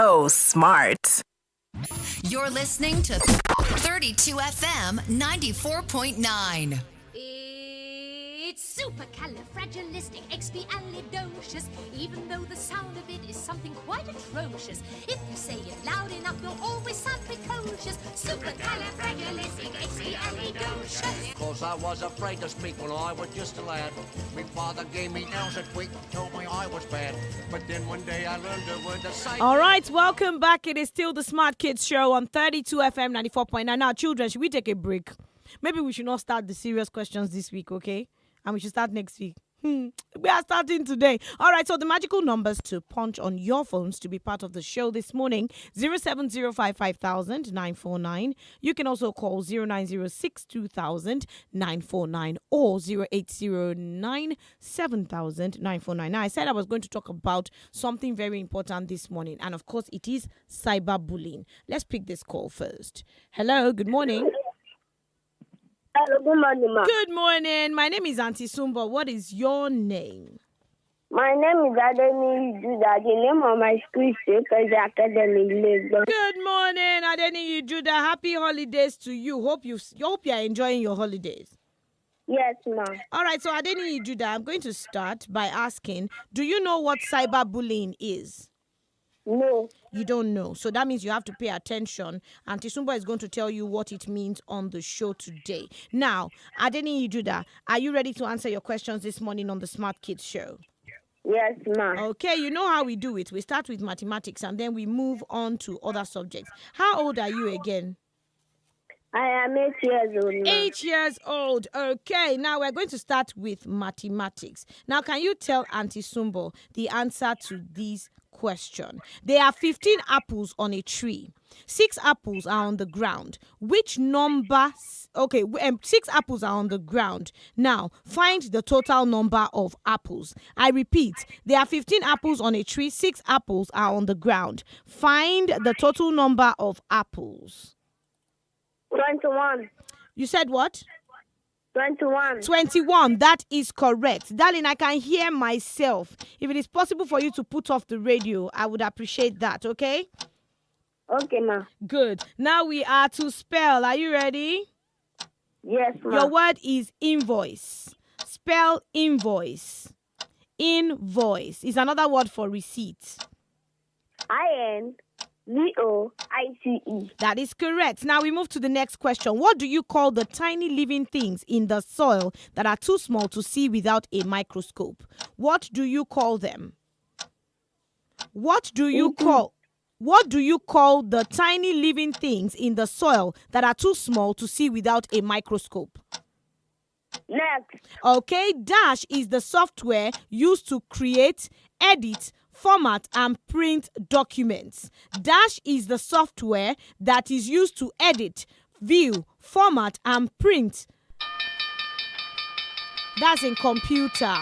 Oh, smart. You're listening to 32 FM 94.9. It's supercalifragilisticexpialidocious, even though the sound of it is something quite atrocious. If you say it loud enough, you'll always sound precocious. Supercalifragilisticexpialidocious. Cause I was afraid to speak when I was just a lad. My father gave me nails a tweak, told me I was bad. But then one day I learned a word to say. All right, welcome back. It is still the Smart Kids Show on 32 FM 94.9. Now, children, should we take a break? Maybe we should not start the serious questions this week, okay? And we should start next week. We are starting today. All right, so the magical numbers to punch on your phones to be part of the show this morning, 070550949. You can also call 09062000949 or 08097000949. Now, I said I was going to talk about something very important this morning, and of course, it is cyberbullying. Let's pick this call first. Hello, good morning. Hello, good morning, ma. Good morning. My name is Aunty Sumbo. What is your name? My name is Adeni Judah. The name of my school is 𝐂𝐻𝐑 Academy, Lagos. Good morning, Adeni Judah. Happy holidays to you. Hope you are enjoying your holidays. Yes, ma. All right, so Adeni Judah, I'm going to start by asking, do you know what cyberbullying is? No. You don't know. So that means you have to pay attention. Auntie Sumba is going to tell you what it means on the show today. Now, Adeni Judah, are you ready to answer your questions this morning on the Smart Kids Show? Yes, ma. Okay, you know how we do it. We start with mathematics and then we move on to other subjects. How old are you again? I am 8 years old, ma. 8 years old. Okay, now we're going to start with mathematics. Now, can you tell Auntie Sumbo the answer to this question? There are 15 apples on a tree. 6 apples are on the ground. Which number? Okay, 6 apples are on the ground. Now, find the total number of apples. I repeat, there are 15 apples on a tree. 6 apples are on the ground. Find the total number of apples. 21. You said what? 21. 21. That is correct. Darling, I can hear myself. If it is possible for you to put off the radio, I would appreciate that, okay? Okay, ma. Good. Now we are to spell. Are you ready? Yes, ma. Your word is invoice. Spell invoice. Invoice is another word for receipt. INVOICE. That is correct. Now we move to the next question. What do you call the tiny living things in the soil that are too small to see without a microscope? What do you call them? What do you call the tiny living things in the soil that are too small to see without a microscope? Next. Okay, Dash is the software used to create, edit, format and print documents. Dash is the software that is used to edit, view, format and print. That's in computer.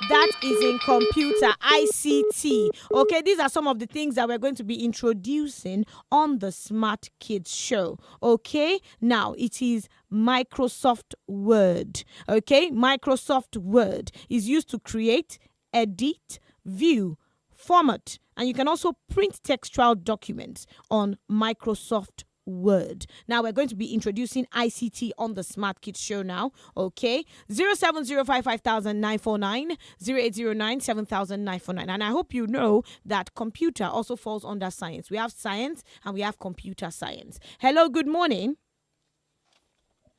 That is in computer, ICT. Okay, these are some of the things that we're going to be introducing on the Smart Kids Show. Okay, now it is Microsoft Word. Okay, Microsoft Word is used to create, edit, view, format, and you can also print textual documents on Microsoft Word. Now we're going to be introducing ICT on the Smart Kids Show now. Okay, 070550949, 0809700949. And I hope you know that computer also falls under science. We have science and we have computer science. Hello, good morning.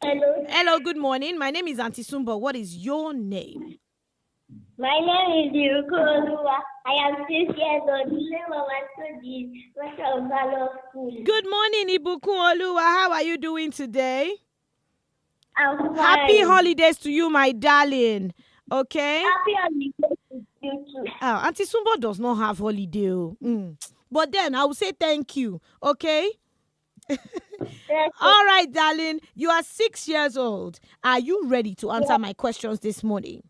Hello. Hello, good morning. My name is Auntie Sumbo. What is your name? My name is Yuko. I am 6 years old. The name of my school is Western School. Good morning, Ibuku Oluwa. How are you doing today? I'm fine. Happy holidays to you, my darling. Okay? Happy holidays to you too. Oh, Auntie Sumbo does not have holiday. But then I will say thank you. Okay? All right, darling. You are 6 years old. Are you ready to answer my questions this morning?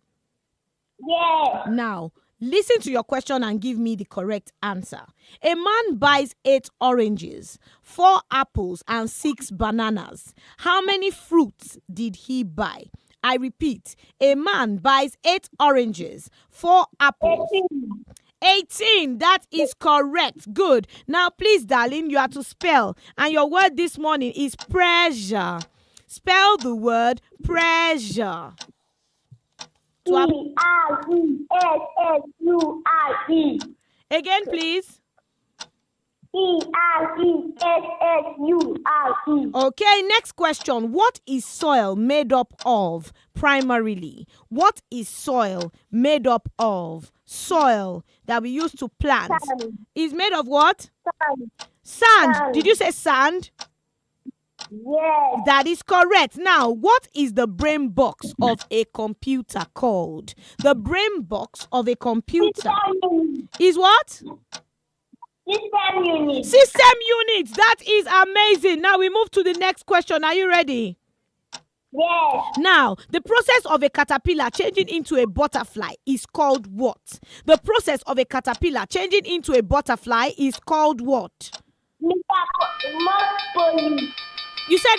Yes. Now, listen to your question and give me the correct answer. A man buys 8 oranges, 4 apples, and 6 bananas. How many fruits did he buy? I repeat, a man buys 8 oranges, 4 apples. 18. That is correct. Good. Now, please, darling, you are to spell. And your word this morning is pressure. Spell the word pressure. P-R-E-S-S-U-R-E. Again, please. P-R-E-S-S-U-R-E. Okay, next question. What is soil made up of primarily? What is soil made up of? Soil that we use to plant Sand. is made of what? Sand. Sand. Did you say sand? Yes. That is correct. Now, what is the brain box of a computer called? The brain box of a computer is what? System unit. System units. That is amazing. Now we move to the next question. Are you ready? Yes. Now, the process of a caterpillar changing into a butterfly is called what? The process of a caterpillar changing into a butterfly is called what? Metamorphosis. You said,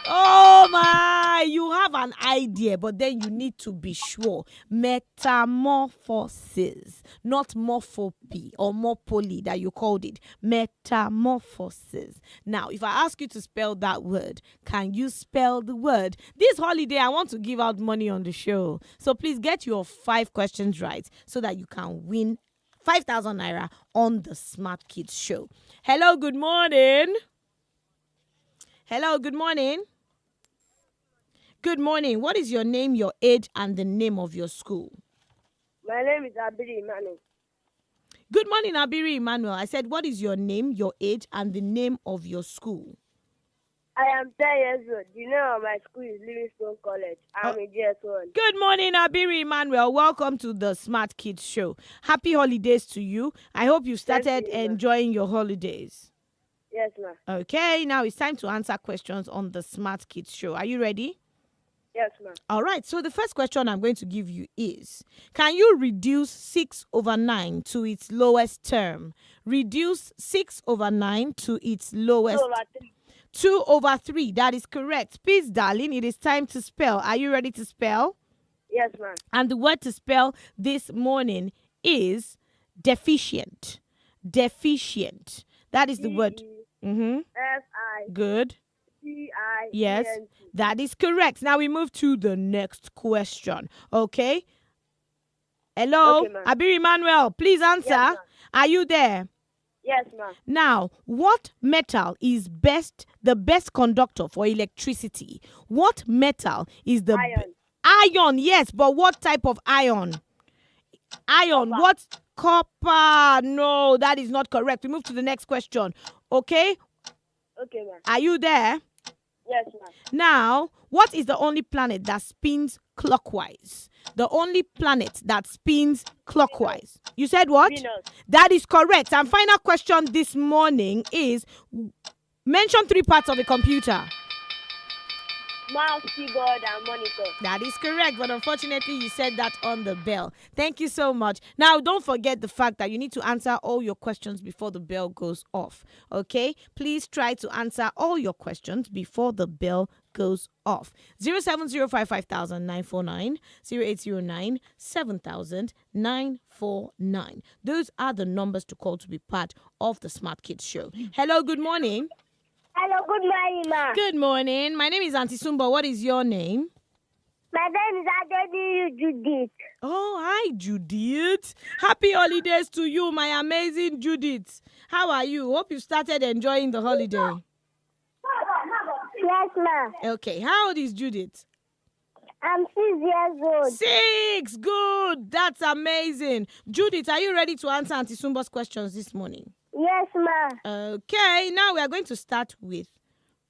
oh my, you have an idea, but then you need to be sure. Metamorphosis, not morphopy or morpholy that you called it. Metamorphosis. Now, if I ask you to spell that word, can you spell the word? This holiday, I want to give out money on the show. So please get your 5 questions right so that you can win 5,000 naira on the Smart Kids Show. Hello, good morning. Hello, good morning. Good morning. What is your name, your age, and the name of your school? My name is Abiri Emmanuel. Good morning, Abiri Emmanuel. I said, what is your name, your age, and the name of your school? I am 10 years old. The name of my school is Livingstone College. I'm in GS1. Good morning, Abiri Emmanuel. Welcome to the Smart Kids Show. Happy holidays to you. I hope you started enjoying your holidays. Yes, ma'am. Okay, now it's time to answer questions on the Smart Kids Show. Are you ready? Yes, ma'am. All right, so the first question I'm going to give you is, can you reduce 6/9 to its lowest term? Reduce 6/9 to its lowest. 2/3. That is correct. Please, darling, it is time to spell. Are you ready to spell? Yes, ma'am. And the word to spell this morning is deficient. Deficient. That is the word. F-I. Good. C-I. Yes, that is correct. Now we move to the next question. Okay. Hello, Okay, ma'am. Abiri Emmanuel, please answer. Yes, ma'am. Are you there? Yes, ma'am. Now, what metal is the best conductor for electricity? What metal is the Iron. Iron, yes, but what type of iron? Iron, Copper. what? Copper. No, that is not correct. We move to the next question. Okay, Okay, ma'am. are you there? Yes, ma'am. Now, what is the only planet that spins clockwise? The only planet that spins clockwise. You said what? Venus. That is correct. And final question this morning is, mention 3 parts of a computer. Mouse, keyboard, and monitor. That is correct, but unfortunately you said that on the bell. Thank you so much. Now, don't forget the fact that you need to answer all your questions before the bell goes off. Okay? Please try to answer all your questions before the bell goes off. 070550949, 0809700949. Those are the numbers to call to be part of the Smart Kids Show. Hello, good morning. Hello, good morning, ma'am. Good morning. My name is Aunty Sumbo. What is your name? My name is Adedi Judith. Oh, hi, Judith. Happy holidays to you, my amazing Judith. How are you? Hope you started enjoying the holiday. Yes, ma'am. Okay, how old is Judith? I'm 6 years old. 6. Good. That's amazing. Judith, are you ready to answer Aunty Sumbo's questions this morning? Yes, ma'am. Okay, now we are going to start with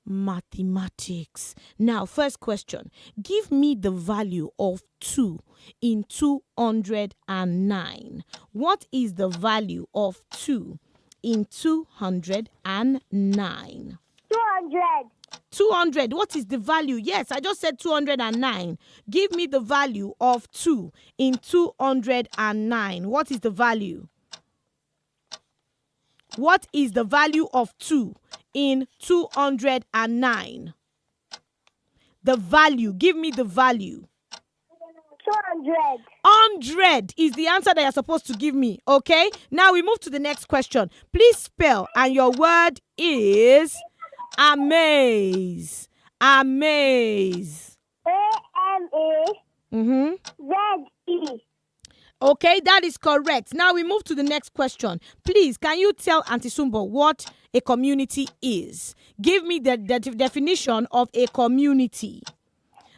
mathematics. Now, first question. Give me the value of 2 in 209. What is the value of 2 in 209? 200. 200. What is the value? Yes, I just said 209. Give me the value of 2 in 209. What is the value? What is the value of 2 in 209? The value. Give me the value. 200. 100 is the answer that you're supposed to give me. Okay. Now we move to the next question. Please spell, and your word is amaze. Amaze. AMAZE. Okay, that is correct. Now we move to the next question. Please, can you tell Auntie Sumbo what a community is? Give me the definition of a community.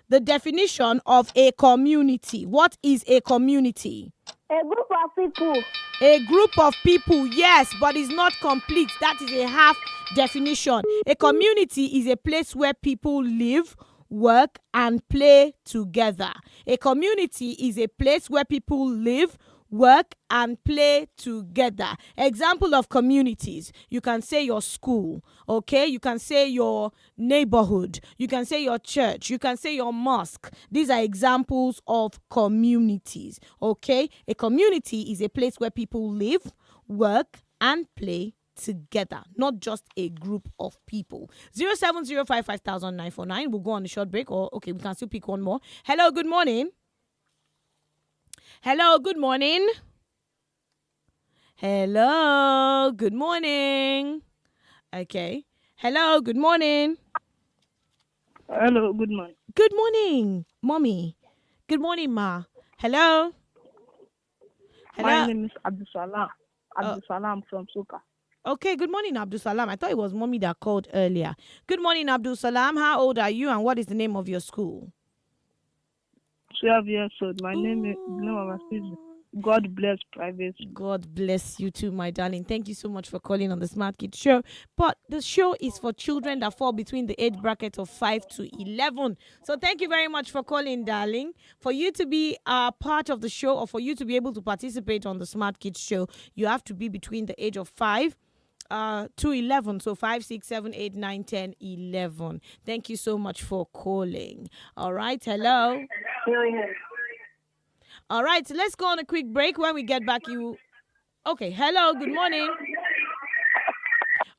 The definition of a community. What is a community? A group of people. A group of people, yes, but it's not complete. That is a half definition. A community is a place where people live, work, and play together. A community is a place where people live, work, and play together. Example of communities: you can say your school, okay? You can say your neighborhood. You can say your church. You can say your mosque. These are examples of communities, okay? A community is a place where people live, work, and play together, not just a group of people. 070550949. We'll go on a short break, or okay, we can still pick one more. Hello, good morning. Hello, good morning. Hello, good morning. Okay. Hello, good morning. Hello, good morning. Good morning, mommy. Good morning, ma. Hello. Hello. My name is Abdusalam. Abdusalam from Soka. Okay, good morning, Abdul Salam. I thought it was mommy that called earlier. Good morning, Abdul Salam. How old are you, and what is the name of your school? 12 years old. My name is God Bless Private. God bless you too, my darling. Thank you so much for calling on the Smart Kids Show. But the show is for children that fall between the age bracket of 5 to 11. So thank you very much for calling, darling. For you to be a part of the show, or for you to be able to participate on the Smart Kids Show, you have to be between the age of 5 to 11. So 5, 6, 7, 8, 9, 10, 11. Thank you so much for calling. All right. Hello. All right. So let's go on a quick break. When we get back, okay. Hello. Good morning.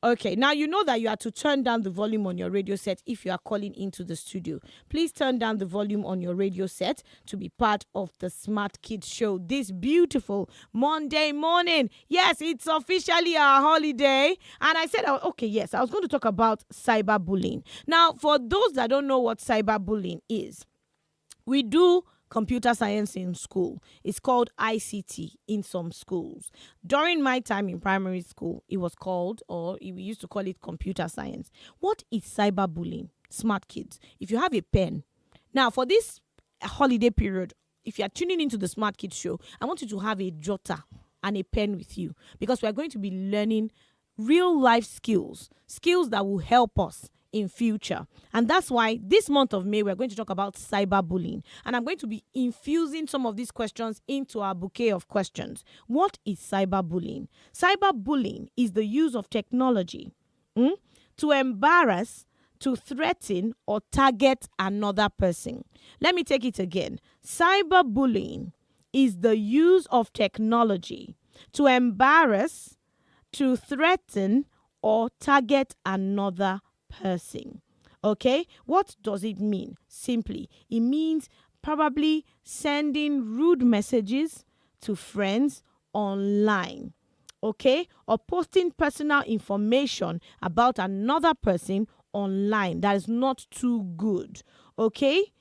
Okay, now you know that you have to turn down the volume on your radio set if you are calling into the studio. Please turn down the volume on your radio set to be part of the Smart Kids Show this beautiful Monday morning. Yes, it's officially our holiday. And I said, okay, yes, I was going to talk about cyberbullying. Now, for those that don't know what cyberbullying is, we do computer science in school. It's called ICT in some schools. During my time in primary school, it was called, or we used to call it, computer science. What is cyberbullying? Smart kids, if you have a pen. Now, for this holiday period, if you are tuning into the Smart Kids Show, I want you to have a jotter and a pen with you, because we are going to be learning real life skills that will help us in future. And that's why this month of May, we're going to talk about cyberbullying. And I'm going to be infusing some of these questions into our bouquet of questions. What is cyberbullying? Cyberbullying is the use of technology to embarrass, to threaten, or target another person. Let me take it again. Cyberbullying is the use of technology to embarrass, to threaten, or target another person. Okay, what does it mean? Simply, it means probably sending rude messages to friends online, okay, or posting personal information about another person online that is not too good. Okay,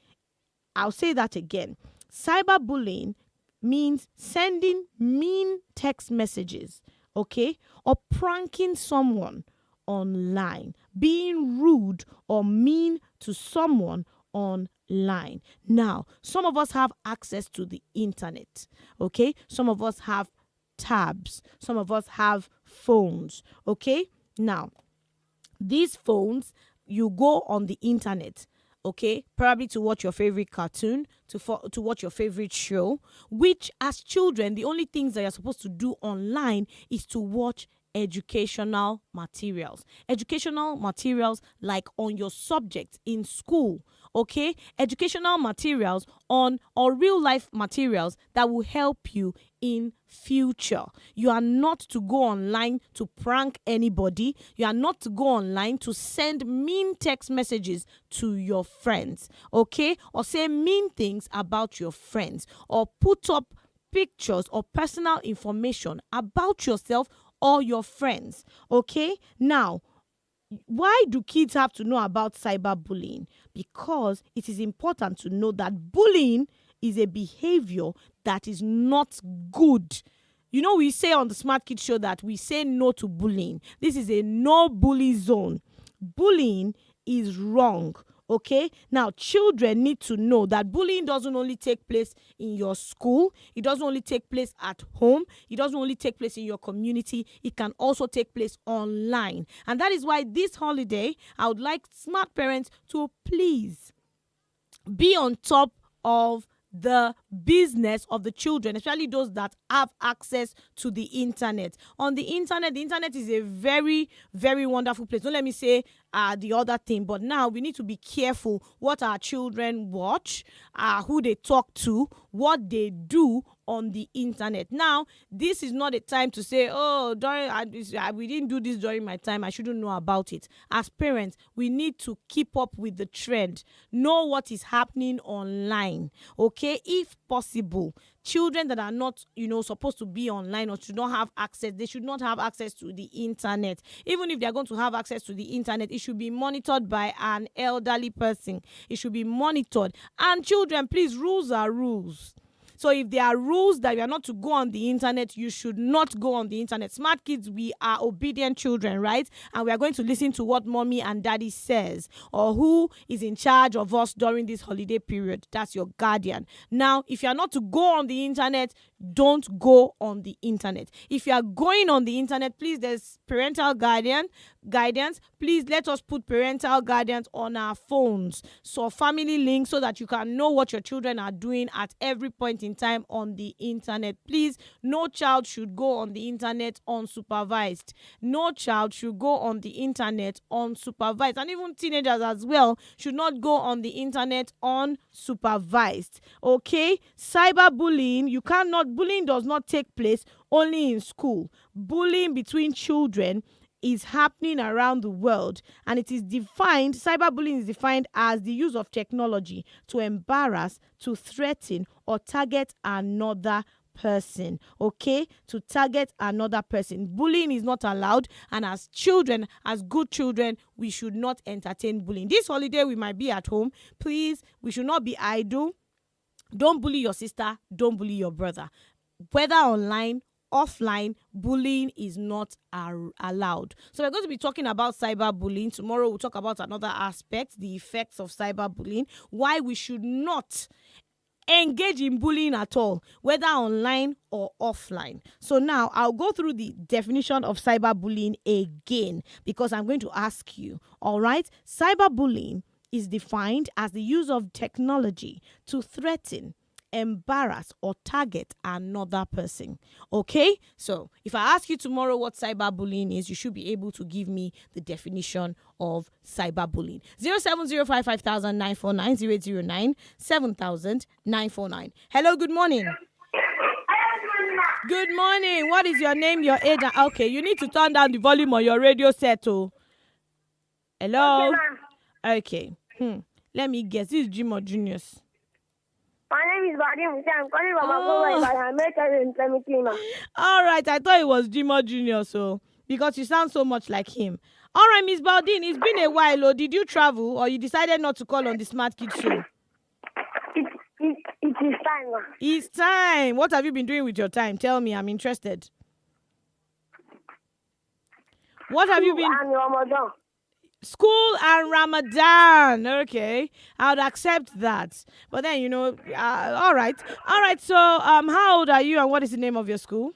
I'll say that again. Cyberbullying means sending mean text messages, okay, or pranking someone online, being rude or mean to someone online. Now, some of us have access to the internet, okay? Some of us have tabs. Some of us have phones, okay? Now, these phones, you go on the internet, okay, probably to watch your favorite cartoon, to watch your favorite show, which as children, the only things that you're supposed to do online is to watch educational materials. Educational materials like on your subject in school, okay? Educational materials on or real life materials that will help you in future. You are not to go online to prank anybody. You are not to go online to send mean text messages to your friends, okay? Or say mean things about your friends, or put up pictures or personal information about yourself or your friends, okay? Now, why do kids have to know about cyberbullying? Because it is important to know that bullying is a behavior that is not good. You know, we say on the Smart Kids Show that we say no to bullying. This is a no bully zone. Bullying is wrong. Okay, now children need to know that bullying doesn't only take place in your school, it doesn't only take place at home, it doesn't only take place in your community, it can also take place online. And that is why this holiday, I would like smart parents to please be on top of the business of the children, especially those that have access to the internet. On the internet is a very, very wonderful place. Don't let me say the other thing, but now we need to be careful what our children watch, who they talk to, what they do on the internet. Now, this is not a time to say, oh, we didn't do this during my time, I shouldn't know about it. As parents, we need to keep up with the trend, know what is happening online, okay? If possible, children that are not, supposed to be online or should not have access, they should not have access to the internet. Even if they're going to have access to the internet, it should be monitored by an elderly person. It should be monitored. And children, please, rules are rules. So if there are rules that you are not to go on the internet, you should not go on the internet. Smart kids, we are obedient children, right? And we are going to listen to what mommy and daddy says, or who is in charge of us during this holiday period. That's your guardian. Now, if you are not to go on the internet, don't go on the internet. If you are going on the internet, please, there's parental guidance. Please let us put parental guidance on our phones. So family links so that you can know what your children are doing at every point in time on the internet. Please, no child should go on the internet unsupervised. No child should go on the internet unsupervised. And even teenagers as well should not go on the internet unsupervised. Okay? Cyberbullying, bullying does not take place only in school. Bullying between children is happening around the world, and cyberbullying is defined as the use of technology to embarrass, to threaten, or target another person. Okay, to target another person. Bullying is not allowed, and as children, as good children, we should not entertain bullying. This holiday we might be at home. Please, we should not be idle. Don't bully your sister, don't bully your brother. Whether online, offline, bullying is not allowed. So we're going to be talking about cyberbullying. Tomorrow we'll talk about another aspect, the effects of cyberbullying, why we should not engage in bullying at all, whether online or offline. So now I'll go through the definition of cyberbullying again, because I'm going to ask you, all right? Cyberbullying is defined as the use of technology to threaten, embarrass, or target another person. Okay? So if I ask you tomorrow what cyberbullying is, you should be able to give me the definition of cyberbullying. 070550949 08009 Hello, good morning. Good morning. What is your name, your age? Okay, you need to turn down the volume on your radio set. Oh. Hello? Okay. Let me guess. This is Jim or Junius. My name is Vadim. I'm calling from Abuja. All right, I thought it was Jimo Junior, so because you sound so much like him. All right, Miss Baldin, it's been a while. Oh, did you travel, or you decided not to call on the Smart Kids Show? It is time. It's time. What have you been doing with your time? Tell me, I'm interested. What have you been? Ramadan. School and Ramadan. Okay, I would accept that. But then, all right. So, how old are you, and what is the name of your school?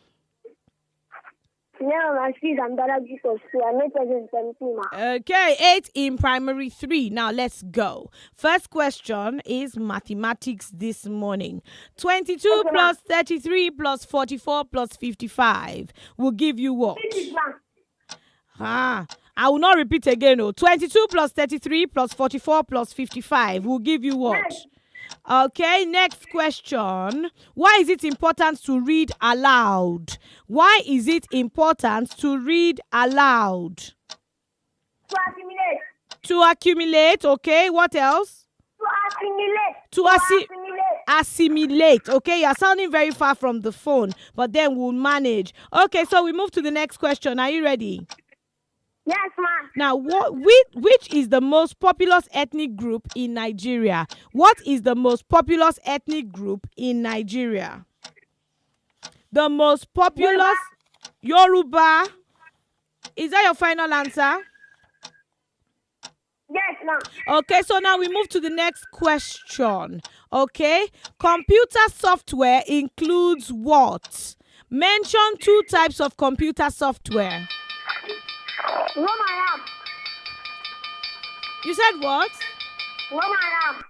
Okay, 8 in primary 3. Now let's go. First question is mathematics this morning. 22 plus 33 plus 44 plus 55 will give you what? I will not repeat again. 22 plus 33 plus 44 plus 55 will give you what? Okay, next question. Why is it important to read aloud? Why is it important to read aloud? To accumulate. To accumulate, okay. What else? To Assimilate, okay. You're sounding very far from the phone, but then we'll manage. Okay, so we move to the next question. Are you ready? Yes, ma'am. Now, which is the most populous ethnic group in Nigeria? What is the most populous ethnic group in Nigeria? The most populous Yoruba. Is that your final answer? Yes, ma'am. Okay, so now we move to the next question. Okay, computer software includes what? Mention 2 types of computer software. Room and RAM. You said what? Room and RAM.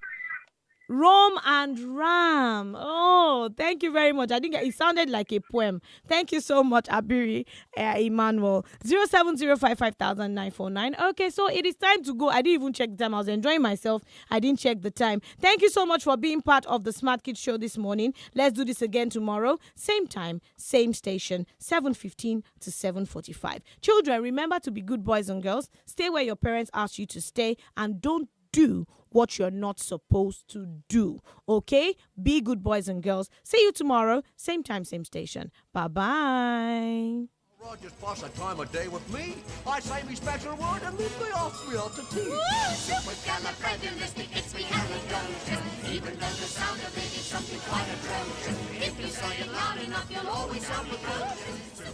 ROM and RAM. Oh, thank you very much. I think it sounded like a poem. Thank you so much, Abiri Emmanuel. 070550949. Okay, so it is time to go. I didn't even check the time. I was enjoying myself. I didn't check the time. Thank you so much for being part of the Smart Kids Show this morning. Let's do this again tomorrow. Same time, same station, 7:15 to 7:45. Children, remember to be good boys and girls. Stay where your parents ask you to stay, and don't do what you're not supposed to do. Okay? Be good boys and girls. See you tomorrow. Same time, same station. Bye-bye. Rogers pass a time of day with me. I say me special word and leave me off me out to tea. Supercalifragilisticexpialidocious. Even though the sound of it is something quite atrocious. If you say it loud enough, you'll always sound precocious.